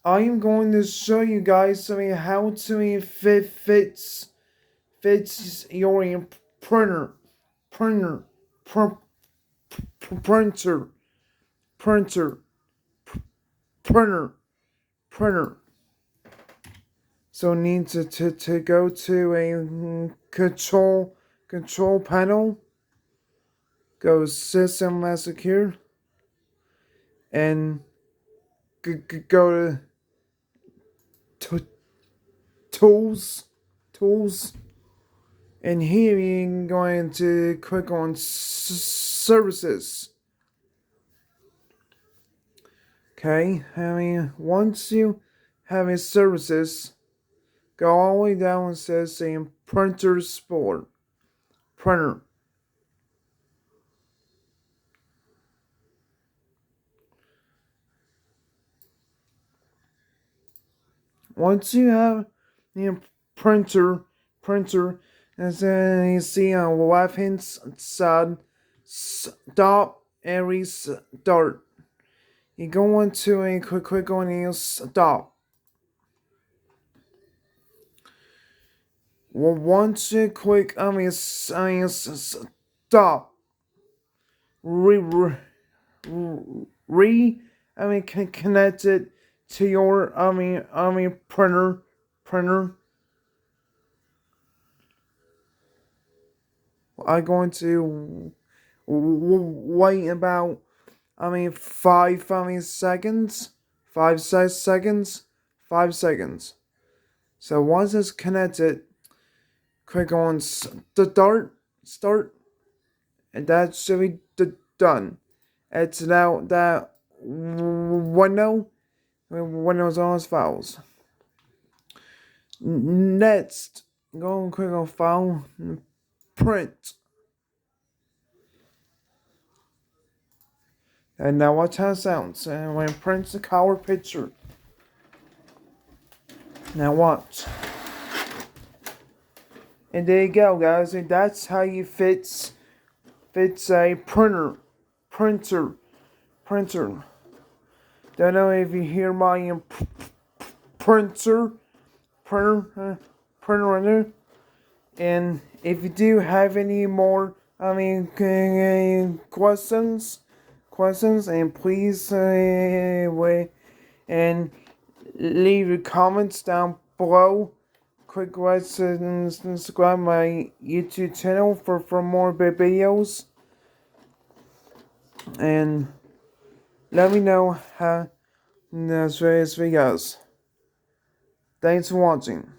I am going to show you guys how to fits your printer printer pr- printer printer printer printer. So need to go to a control panel. Go system as secure and go to tools tools. And here you're going to click on services. Okay, once you have a services, go all the way down and says saying printer support. Printer. Once you have the printer, and then you see on the left hand side, stop and restart. You go into a click on and stop. Well, once you click, stop. Re, re, connect it to your, printer. I'm going to wait about, 5, seconds. 5 seconds. 5 seconds. So once it's connected, click on start, and that should be done. It's now that Windows on its files. Next, go and click on File, Print. And now watch how it sounds. And when it prints the color picture. Now watch. And there you go, guys. And that's how you fits a printer. Don't know if you hear my printer right there. And if you do have any more, questions, and please wait and leave your comments down below. Click like and subscribe my YouTube channel for more videos, and let me know how this videos. Thanks for watching.